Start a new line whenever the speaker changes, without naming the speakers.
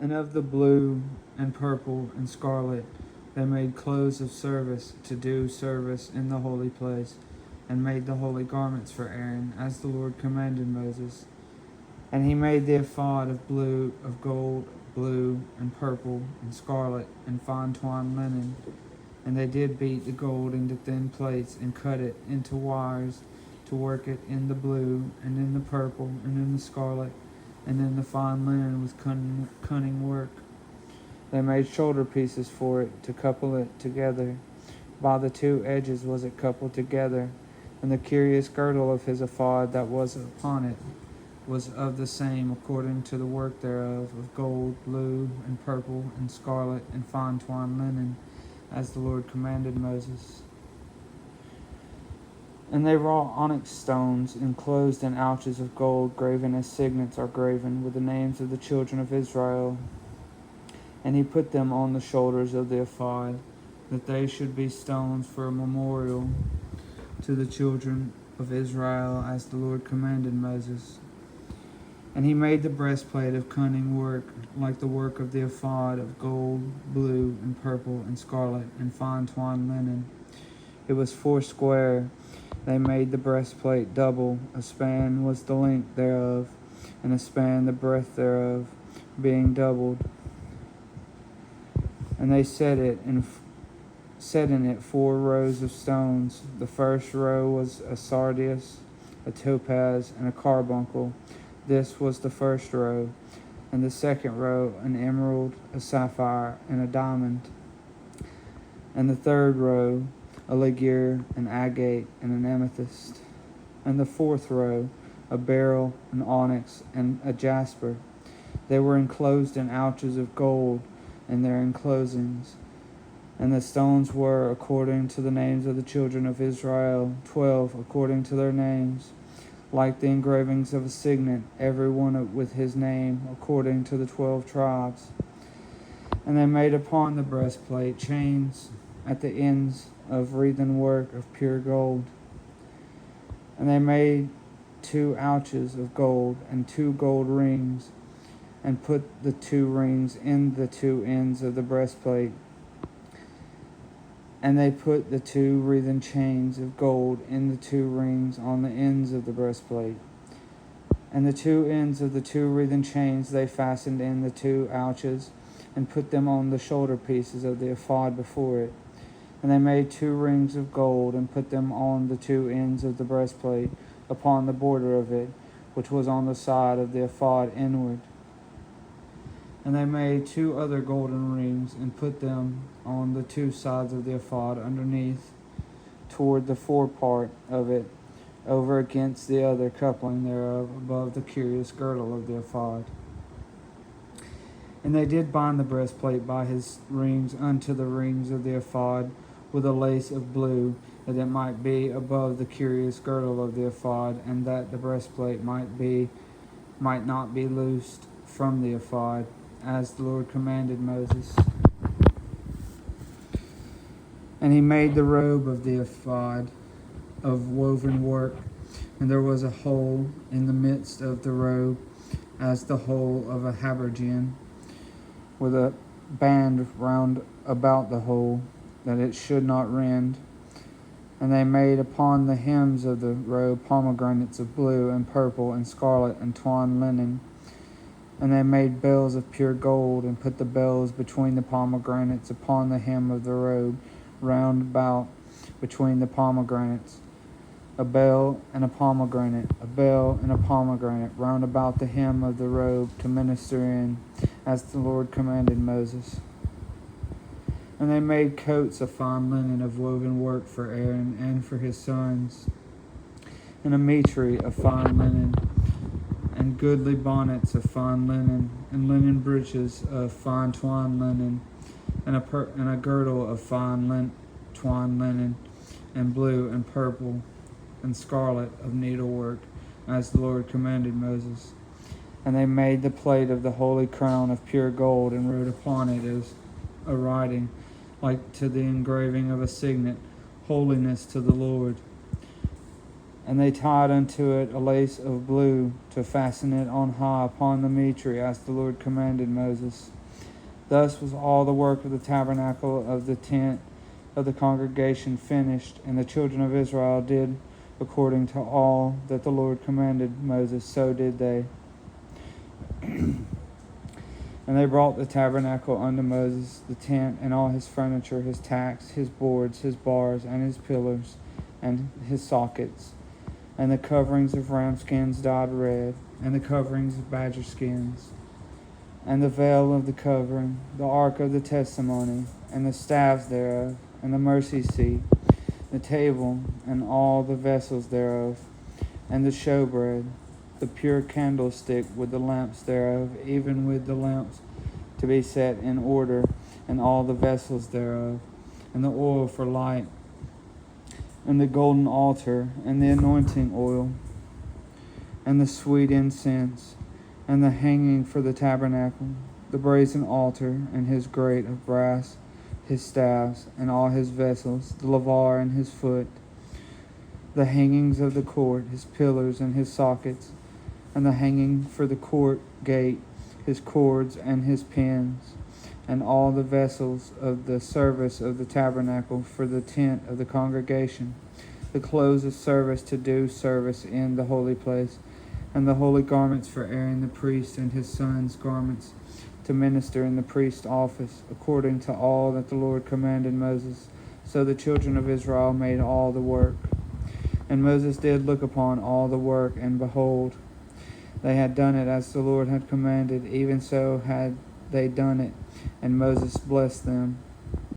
And of the blue and purple and scarlet they made clothes of service to do service in the holy place, and made the holy garments for Aaron, as the Lord commanded Moses. And he made the ephod of gold, blue, and purple, and scarlet, and fine twined linen. And they did beat the gold into thin plates, and cut it into wires, to work it in the blue, and in the purple, and in the scarlet, and in the fine linen with cunning work. They made shoulder pieces for it, to couple it together. By the two edges was it coupled together, and the curious girdle of his ephod that was upon it was of the same, according to the work thereof, of gold, blue, and purple, and scarlet, and fine twined linen, as the Lord commanded Moses. And they wrought onyx stones enclosed in ouches of gold, graven as signets are graven, with the names of the children of Israel. And he put them on the shoulders of the ephod, that they should be stones for a memorial to the children of Israel, as the Lord commanded Moses. And he made the breastplate of cunning work, like the work of the ephod, of gold, blue, and purple, and scarlet, and fine twined linen. It was foursquare. They made the breastplate double. A span was the length thereof, and a span the breadth thereof, being doubled. And they set in it 4 rows of stones. The first row was a sardius, a topaz, and a carbuncle. This was the first row. And the second row, an emerald, a sapphire, and a diamond. And the third row, a ligure, an agate, and an amethyst. And the fourth row, a beryl, an onyx, and a jasper. They were enclosed in ouches of gold in their enclosings. And the stones were according to the names of the children of Israel, 12 according to their names, like the engravings of a signet, every one with his name, according to the 12 tribes. And they made upon the breastplate chains at the ends of wreathen work of pure gold. And they made 2 ouches of gold, and 2 gold rings, and put the 2 rings in the 2 ends of the breastplate. And they put the 2 wreathen chains of gold in the 2 rings on the ends of the breastplate. And the 2 ends of the 2 wreathen chains they fastened in the 2 ouches, and put them on the shoulder pieces of the ephod before it. And they made 2 rings of gold, and put them on the 2 ends of the breastplate, upon the border of it, which was on the side of the ephod inward. And they made 2 other golden rings, and put them on the 2 sides of the ephod underneath, toward the forepart of it, over against the other coupling thereof, above the curious girdle of the ephod. And they did bind the breastplate by his rings unto the rings of the ephod, with a lace of blue, that it might be above the curious girdle of the ephod, and that the breastplate might not be loosed from the ephod, as the Lord commanded Moses. And he made the robe of the ephod of woven work, and there was a hole in the midst of the robe, as the hole of a habergeon, with a band round about the hole, that it should not rend. And they made upon the hems of the robe pomegranates of blue and purple and scarlet and twined linen. And they made bells of pure gold, and put the bells between the pomegranates upon the hem of the robe, round about between the pomegranates. A bell and a pomegranate, a bell and a pomegranate, round about the hem of the robe, to minister in, as the Lord commanded Moses. And they made coats of fine linen of woven work for Aaron and for his sons, and a mitre of fine linen, and goodly bonnets of fine linen, and linen breeches of fine twined linen, and a girdle of fine twined linen, and blue and purple and scarlet of needlework, as the Lord commanded Moses. And they made the plate of the holy crown of pure gold, and wrote upon it as a writing, like to the engraving of a signet, holiness to the Lord. And they tied unto it a lace of blue to fasten it on high upon the mitre, as the Lord commanded Moses. Thus was all the work of the tabernacle of the tent of the congregation finished, and the children of Israel did according to all that the Lord commanded Moses, so did they. And they brought the tabernacle unto Moses, the tent, and all his furniture, his tacks, his boards, his bars, and his pillars, and his sockets, and the coverings of ram skins dyed red, and the coverings of badger skins, and the veil of the covering, the ark of the testimony, and the staves thereof, and the mercy seat, the table, and all the vessels thereof, and the showbread, the pure candlestick with the lamps thereof, even with the lamps to be set in order, and all the vessels thereof, and the oil for light, and the golden altar, and the anointing oil, and the sweet incense, and the hanging for the tabernacle, the brazen altar, and his grate of brass, his staves, and all his vessels, the laver and his foot, the hangings of the court, his pillars and his sockets, and the hanging for the court gate, his cords and his pins, and all the vessels of the service of the tabernacle for the tent of the congregation, the clothes of service to do service in the holy place, and the holy garments for Aaron the priest and his sons' garments to minister in the priest's office, according to all that the Lord commanded Moses. So the children of Israel made all the work. And Moses did look upon all the work, and behold, they had done it as the Lord had commanded, even so had they done it. And Moses blessed them.